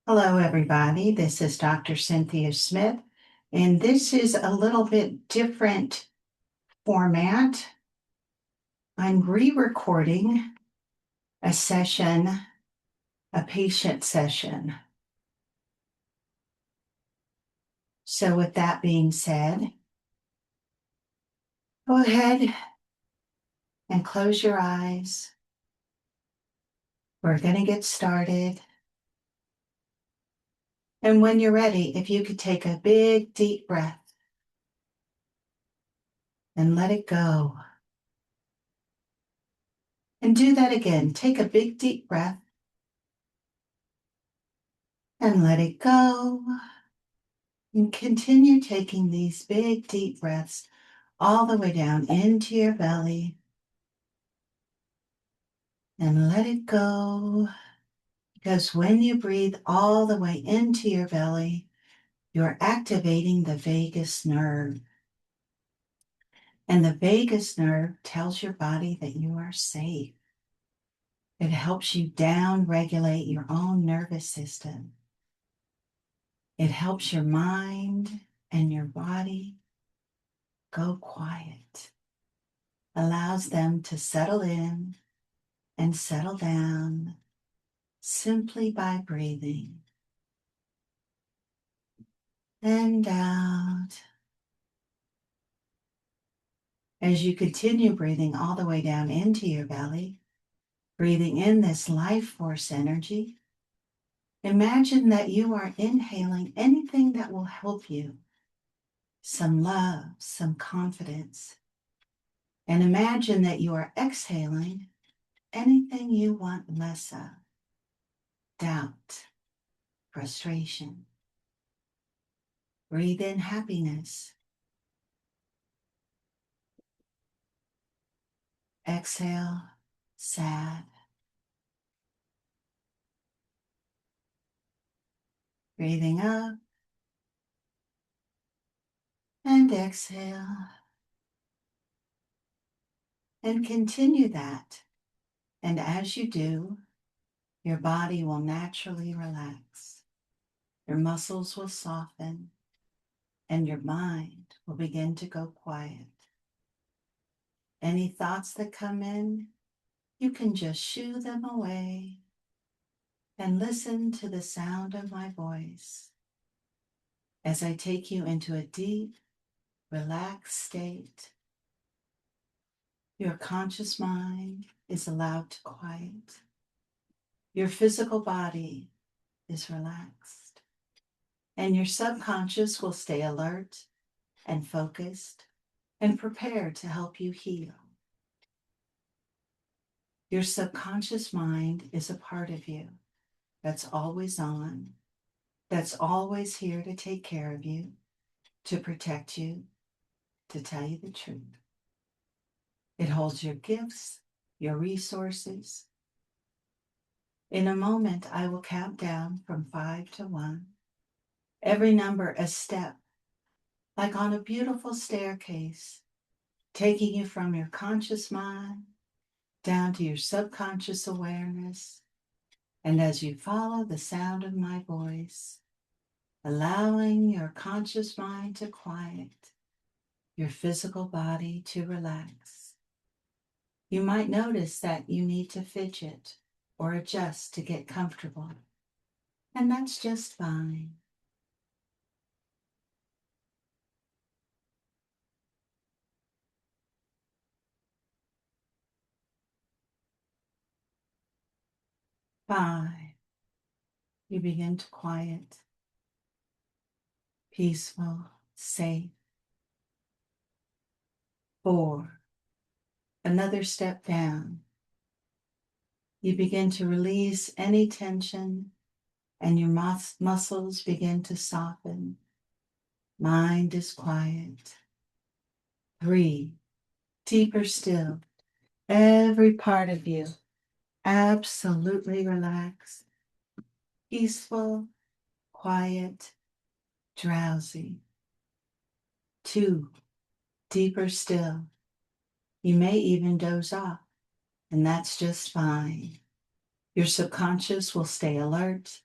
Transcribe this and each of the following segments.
Hello, everybody. This is Dr. Cynthia Smith, and this is a little bit different format. I'm re-recording a session, a patient session. So with that being said, go ahead and close your eyes. We're going to get started. And when you're ready, if you could take a big, deep breath and let it go. And do that again. Take a big, deep breath and let it go. And continue taking these big, deep breaths all the way down into your belly. And let it go. Because when you breathe all the way into your belly, you're activating the vagus nerve. And the vagus nerve tells your body that you are safe. It helps you down-regulate your own nervous system. It helps your mind and your body go quiet. Allows them to settle in and settle down simply by breathing. And out. As you continue breathing all the way down into your belly, breathing in this life force energy, imagine that you are inhaling anything that will help you. Some love, some confidence. And imagine that you are exhaling anything you want less of. Doubt, frustration. Breathe in happiness. Exhale, sad. Breathing up and exhale. And continue that. And as you do, your body will naturally relax. Your muscles will soften and your mind will begin to go quiet. Any thoughts that come in, you can just shoo them away and listen to the sound of my voice as I take you into a deep, relaxed state. Your conscious mind is allowed to quiet. Your physical body is relaxed. And your subconscious will stay alert and focused and prepared to help you heal. Your subconscious mind is a part of you that's always on, that's always here to take care of you, to protect you, to tell you the truth. It holds your gifts, your resources. In a moment, I will count down from 5 to 1. Every number a step, like on a beautiful staircase, taking you from your conscious mind down to your subconscious awareness. And as you follow the sound of my voice, allowing your conscious mind to quiet, your physical body to relax. You might notice that you need to fidget or adjust to get comfortable, and that's just fine. Five, you begin to quiet, peaceful, safe. 4, another step down. You begin to release any tension and your muscles begin to soften. Mind is quiet. 3, deeper still. Every part of you absolutely relaxed, peaceful, quiet, drowsy. 2, deeper still. You may even doze off, and that's just fine. Your subconscious will stay alert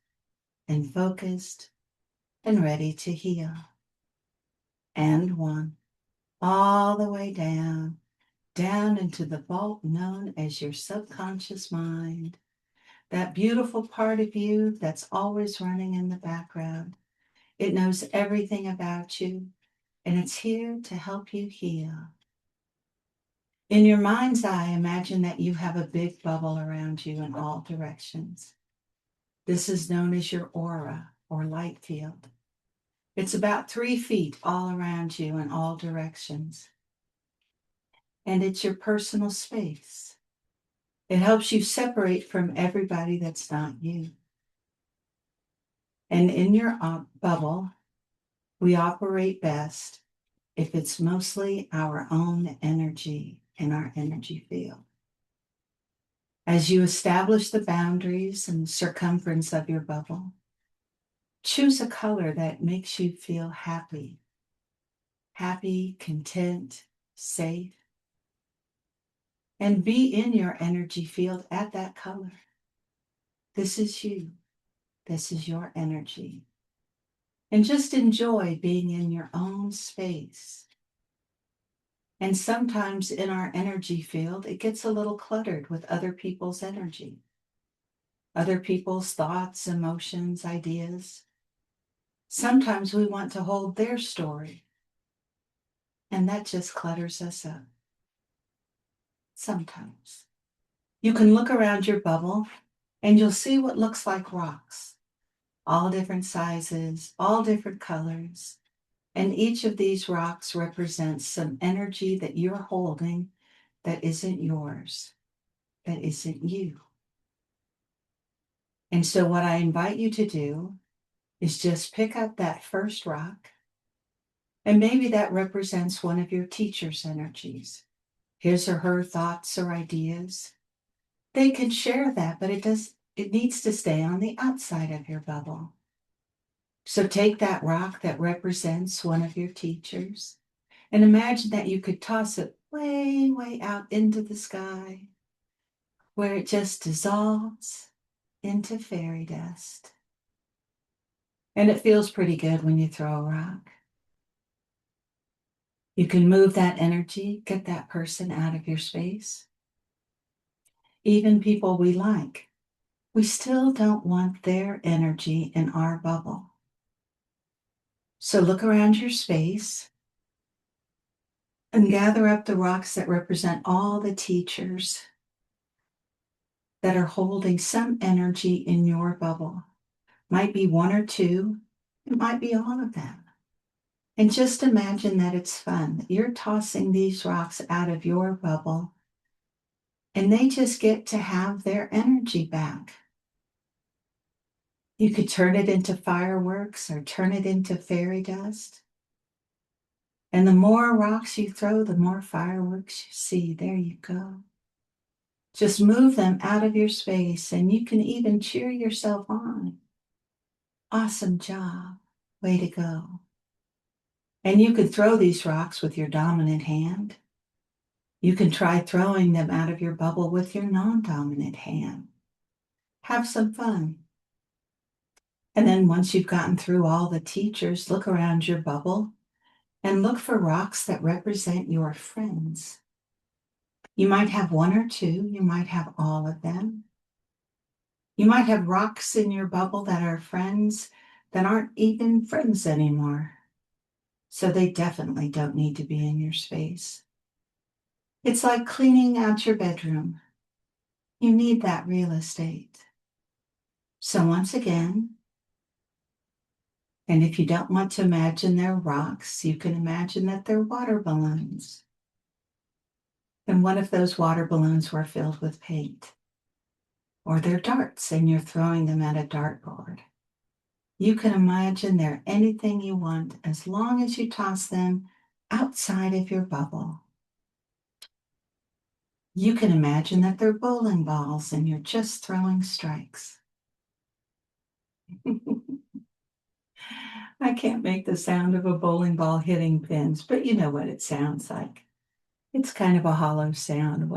and focused and ready to heal. And one, all the way down, down into the vault known as your subconscious mind. That beautiful part of you that's always running in the background. It knows everything about you, and it's here to help you heal. In your mind's eye, imagine that you have a big bubble around you in all directions. This is known as your aura or light field. It's about 3 feet all around you in all directions. And it's your personal space. It helps you separate from everybody that's not you. And in your bubble, we operate best if it's mostly our own energy in our energy field. As you establish the boundaries and circumference of your bubble, choose a color that makes you feel happy, content, safe, and be in your energy field at that color. This is you. This is your energy. And just enjoy being in your own space. And sometimes in our energy field, it gets a little cluttered with other people's energy, other people's thoughts, emotions, ideas. Sometimes we want to hold their story, and that just clutters us up. Sometimes. You can look around your bubble and you'll see what looks like rocks, all different sizes, all different colors. And each of these rocks represents some energy that you're holding that isn't yours, that isn't you. And so what I invite you to do is just pick up that first rock, and maybe that represents one of your teacher's energies, his or her thoughts or ideas. They can share that, but it needs to stay on the outside of your bubble. So take that rock that represents one of your teachers and imagine that you could toss it way, way out into the sky where it just dissolves into fairy dust. And it feels pretty good when you throw a rock. You can move that energy, get that person out of your space. Even people we like, we still don't want their energy in our bubble. So look around your space and gather up the rocks that represent all the teachers that are holding some energy in your bubble. Might be one or two, it might be all of them. And just imagine that it's fun, that you're tossing these rocks out of your bubble and they just get to have their energy back. You could turn it into fireworks or turn it into fairy dust. And the more rocks you throw, the more fireworks you see. There you go. Just move them out of your space and you can even cheer yourself on. Awesome job. Way to go. And you could throw these rocks with your dominant hand. You can try throwing them out of your bubble with your non-dominant hand. Have some fun. And then once you've gotten through all the teachers, look around your bubble and look for rocks that represent your friends. You might have one or two, you might have all of them. You might have rocks in your bubble that are friends that aren't even friends anymore. So they definitely don't need to be in your space. It's like cleaning out your bedroom. You need that real estate. So once again, and if you don't want to imagine they're rocks, you can imagine that they're water balloons. And what if those water balloons were filled with paint? Or they're darts and you're throwing them at a dartboard. You can imagine they're anything you want as long as you toss them outside of your bubble. You can imagine that they're bowling balls and you're just throwing strikes. I can't make the sound of a bowling ball hitting pins, but you know what it sounds like. It's kind of a hollow sound,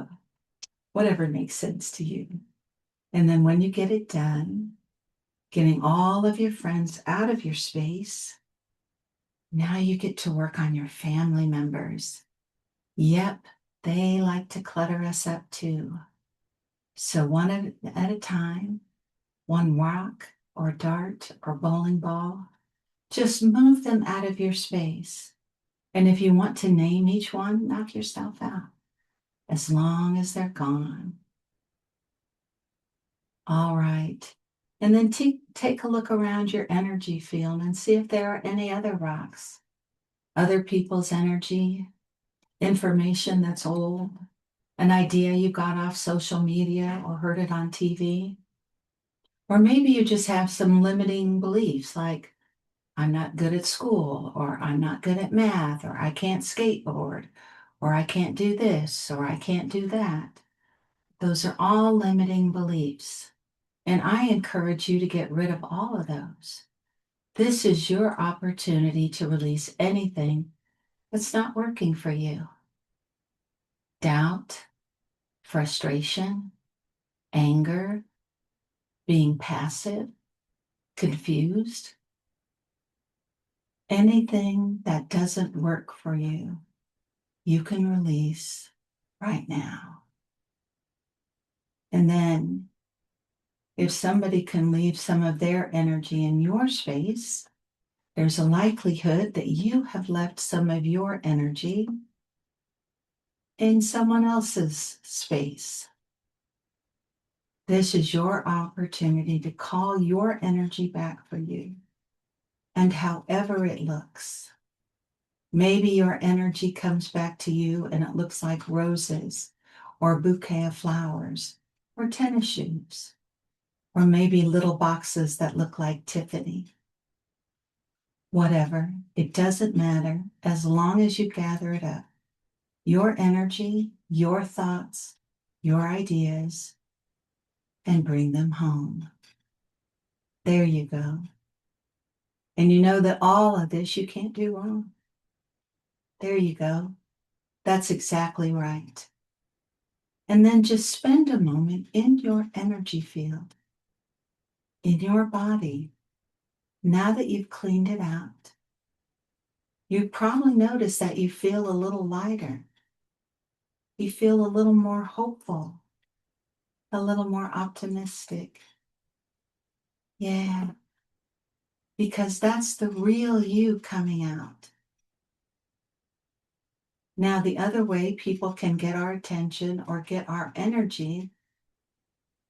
whatever makes sense to you. And then when you get it done, getting all of your friends out of your space. Now you get to work on your family members. Yep, they like to clutter us up too. So one at a time, one rock or dart or bowling ball, just move them out of your space. And if you want to name each one, knock yourself out, as long as they're gone. All right. And then take a look around your energy field and see if there are any other rocks, other people's energy, information that's old, an idea you got off social media or heard it on TV. Or maybe you just have some limiting beliefs like, I'm not good at school, or I'm not good at math, or I can't skateboard, or I can't do this, or I can't do that. Those are all limiting beliefs. And I encourage you to get rid of all of those. This is your opportunity to release anything that's not working for you. Doubt, frustration, anger, being passive, confused, anything that doesn't work for you, you can release right now. And then if somebody can leave some of their energy in your space, there's a likelihood that you have left some of your energy in someone else's space. This is your opportunity to call your energy back for you. And however it looks, maybe your energy comes back to you and it looks like roses or a bouquet of flowers or tennis shoes or maybe little boxes that look like Tiffany. Whatever, it doesn't matter as long as you gather it up. Your energy, your thoughts, your ideas, and bring them home. There you go. And you know that all of this you can't do wrong. There you go. That's exactly right. And then just spend a moment in your energy field, in your body. Now that you've cleaned it out, you probably notice that you feel a little lighter. You feel a little more hopeful, a little more optimistic. Yeah, because that's the real you coming out. Now, the other way people can get our attention or get our energy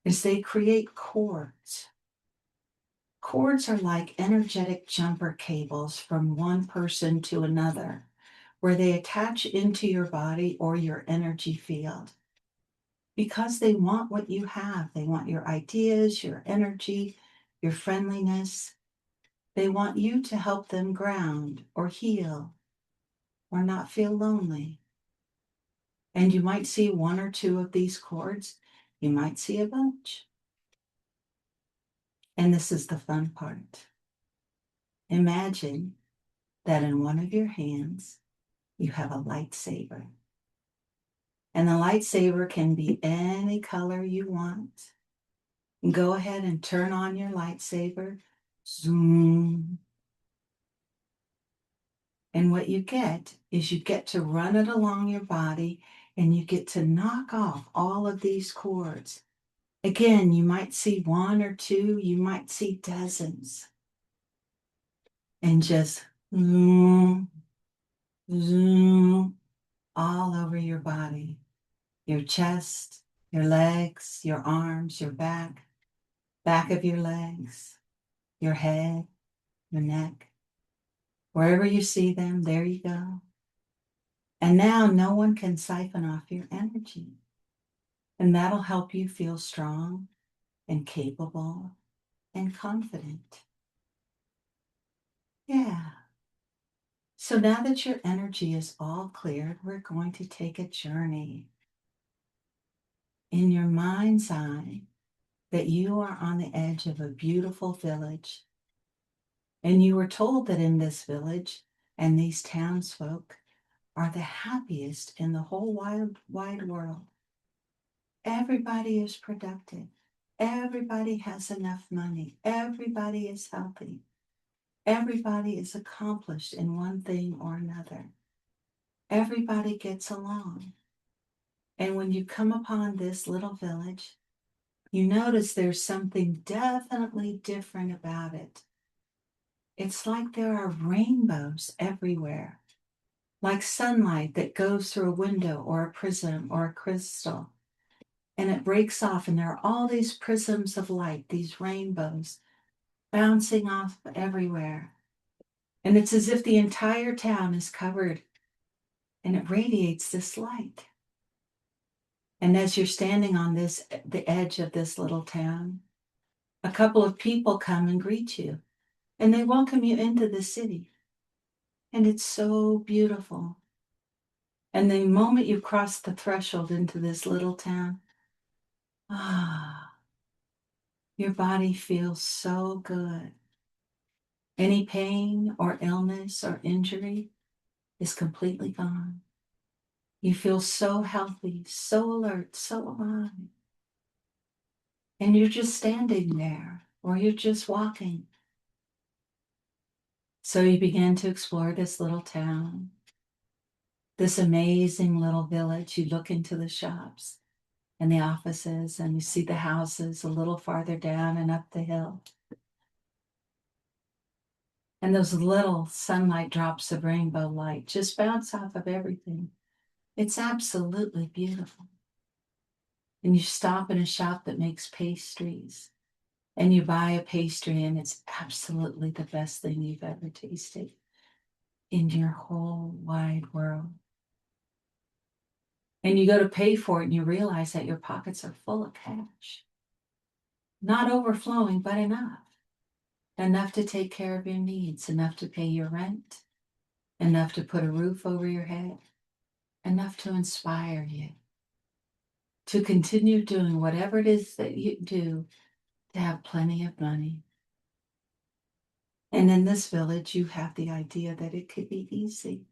is they create cords. Cords are like energetic jumper cables from one person to another, where they attach into your body or your energy field. Because they want what you have. They want your ideas, your energy, your friendliness. They want you to help them ground or heal or not feel lonely. And you might see one or two of these cords. You might see a bunch. And this is the fun part. Imagine that in one of your hands, you have a lightsaber. And the lightsaber can be any color you want. Go ahead and turn on your lightsaber. Zoom. And what you get is you get to run it along your body and you get to knock off all of these cords. Again, you might see one or two, you might see dozens. And just zoom, zoom all over your body, your chest, your legs, your arms, your back of your legs, your head, your neck. Wherever you see them, there you go. And now no one can siphon off your energy. And that'll help you feel strong and capable and confident. Yeah. So now that your energy is all cleared, we're going to take a journey in your mind's eye that you are on the edge of a beautiful village. And you were told that in this village and these townsfolk are the happiest in the whole wide world. Everybody is productive. Everybody has enough money. Everybody is healthy. Everybody is accomplished in one thing or another. Everybody gets along. And when you come upon this little village, you notice there's something definitely different about it. It's like there are rainbows everywhere, like sunlight that goes through a window or a prism or a crystal. And it breaks off, and there are all these prisms of light, these rainbows bouncing off everywhere. And it's as if the entire town is covered and it radiates this light. And as you're standing on the edge of this little town, a couple of people come and greet you, and they welcome you into the city. And it's so beautiful. And the moment you cross the threshold into this little town, your body feels so good. Any pain or illness or injury is completely gone. You feel so healthy, so alert, so alive. And you're just standing there, or you're just walking. So you begin to explore this little town, this amazing little village. You look into the shops and the offices, and you see the houses a little farther down and up the hill. And those little sunlight drops of rainbow light just bounce off of everything. It's absolutely beautiful. And you stop in a shop that makes pastries, and you buy a pastry, and it's absolutely the best thing you've ever tasted in your whole wide world. And you go to pay for it, and you realize that your pockets are full of cash. Not overflowing, but enough. Enough to take care of your needs, enough to pay your rent, enough to put a roof over your head, enough to inspire you to continue doing whatever it is that you do to have plenty of money. And in this village, you have the idea that it could be easy.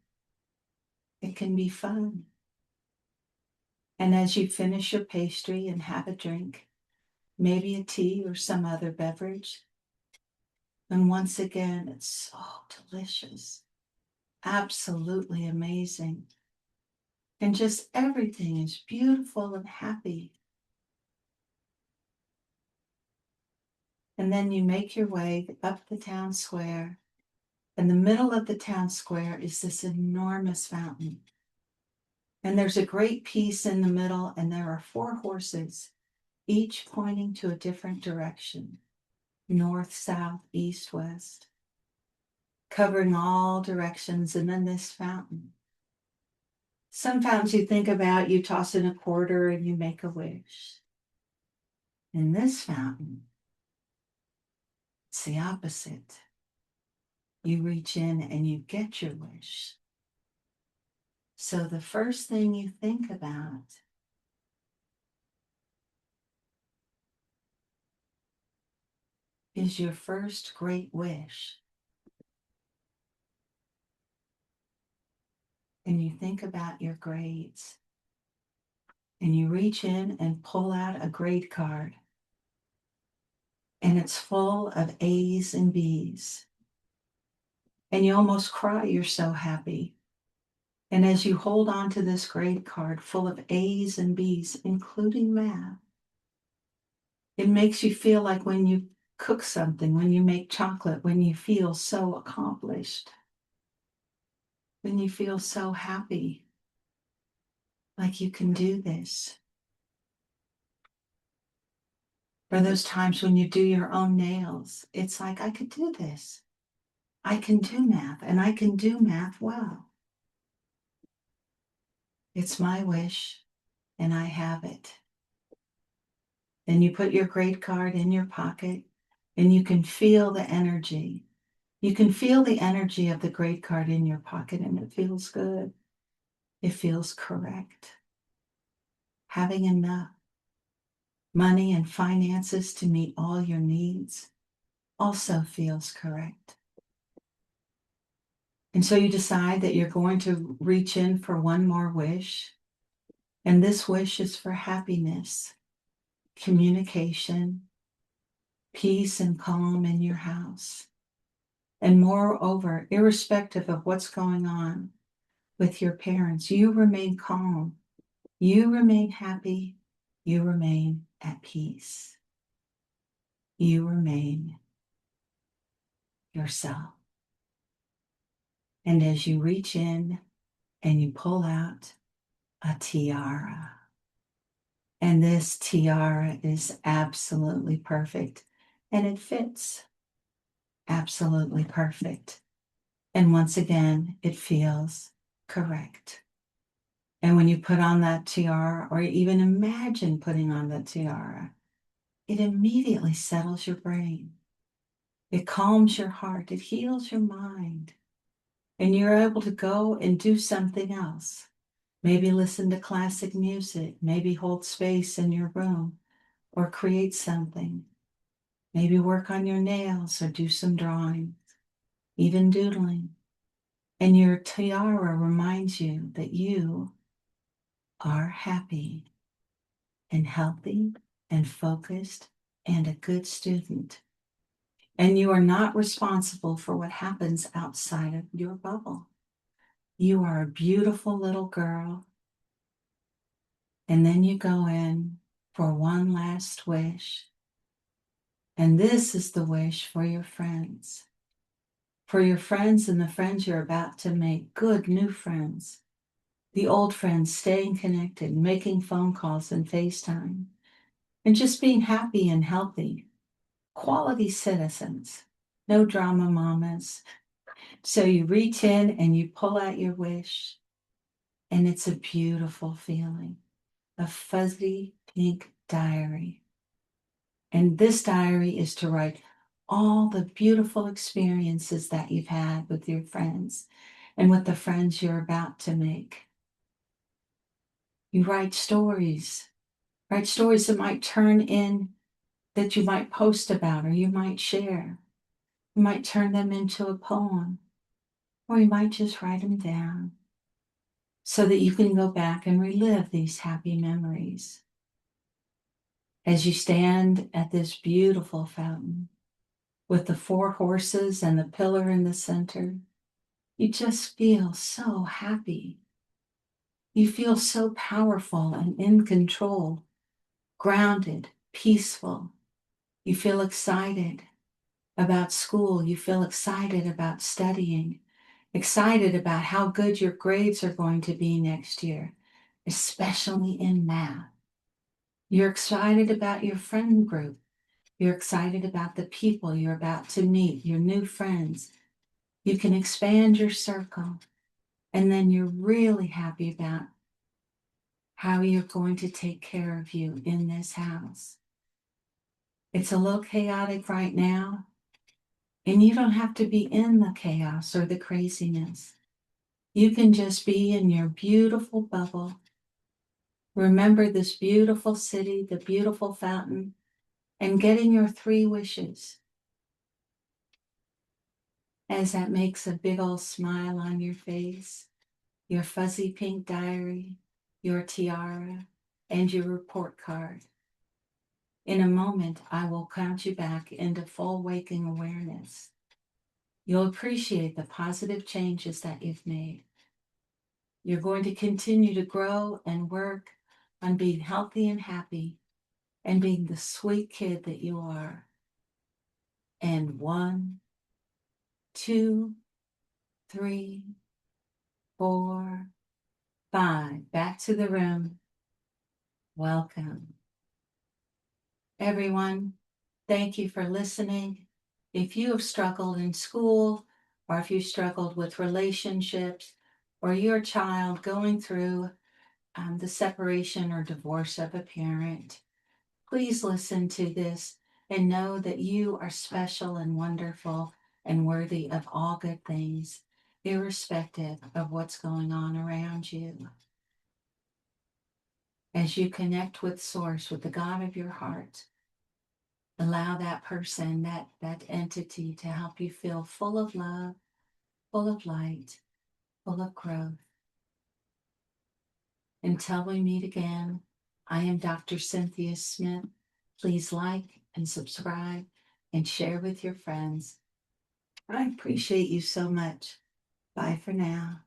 It can be fun. And as you finish your pastry and have a drink, maybe a tea or some other beverage, and once again, it's so delicious, absolutely amazing. And just everything is beautiful and happy. And then you make your way up the town square. In the middle of the town square is this enormous fountain. And there's a great piece in the middle, and there are 4 horses, each pointing to a different direction, north, south, east, west, covering all directions, and then this fountain. Sometimes you think about, you toss in a quarter and you make a wish. In this fountain, it's the opposite. You reach in and you get your wish. So the first thing you think about is your first great wish. And you think about your grades. And you reach in and pull out a grade card. And it's full of A's and B's. And you almost cry, you're so happy. And as you hold on to this grade card full of A's and B's, including math, it makes you feel like when you cook something, when you make chocolate, when you feel so accomplished, when you feel so happy, like you can do this. Or those times when you do your own nails, it's like, I could do this. I can do math, and I can do math well. It's my wish, and I have it. Then you put your grade card in your pocket, and you can feel the energy. You can feel the energy of the grade card in your pocket, and it feels good. It feels correct. Having enough money and finances to meet all your needs also feels correct. And so you decide that you're going to reach in for one more wish. And this wish is for happiness. communication, peace and calm in your house. And moreover, irrespective of what's going on with your parents, you remain calm, you remain happy, you remain at peace, you remain yourself. And as you reach in and you pull out a tiara, and this tiara is absolutely perfect, and it fits absolutely perfect. And once again, it feels correct. And when you put on that tiara, or even imagine putting on the tiara, it immediately settles your brain. It calms your heart. It heals your mind. And you're able to go and do something else. Maybe listen to classic music. Maybe hold space in your room or create something. Maybe work on your nails or do some drawing, even doodling. And your tiara reminds you that you are happy and healthy and focused and a good student. And you are not responsible for what happens outside of your bubble. You are a beautiful little girl. And then you go in for one last wish. And this is the wish for your friends. For your friends and the friends you're about to make, good new friends. The old friends staying connected, making phone calls and FaceTime, and just being happy and healthy. Quality citizens, no drama mamas. So you reach in and you pull out your wish, and it's a beautiful feeling, a fuzzy pink diary. And this diary is to write all the beautiful experiences that you've had with your friends and with the friends you're about to make. You write stories that might turn in, that you might post about or you might share. You might turn them into a poem, or you might just write them down so that you can go back and relive these happy memories. As you stand at this beautiful fountain with the 4 horses and the pillar in the center, you just feel so happy. You feel so powerful and in control, grounded, peaceful. You feel excited about school. You feel excited about studying, excited about how good your grades are going to be next year, especially in math. You're excited about your friend group. You're excited about the people you're about to meet, your new friends. You can expand your circle. And then you're really happy about how you're going to take care of you in this house. It's a little chaotic right now, and you don't have to be in the chaos or the craziness. You can just be in your beautiful bubble. Remember this beautiful city, the beautiful fountain, and getting your 3 wishes. As that makes a big old smile on your face, your fuzzy pink diary, your tiara, and your report card. In a moment, I will count you back into full waking awareness. You'll appreciate the positive changes that you've made. You're going to continue to grow and work on being healthy and happy and being the sweet kid that you are. And 1, 2, 3, 4, 5. Back to the room. Welcome. Everyone, thank you for listening. If you have struggled in school, or if you struggled with relationships, or your child going through the separation or divorce of a parent, please listen to this and know that you are special and wonderful and worthy of all good things, irrespective of what's going on around you. As you connect with Source, with the God of your heart, allow that person, that entity to help you feel full of love, full of light, full of growth. Until we meet again, I am Dr. Cynthia Smith, Please like and subscribe and share with your friends. I appreciate you so much. Bye for now.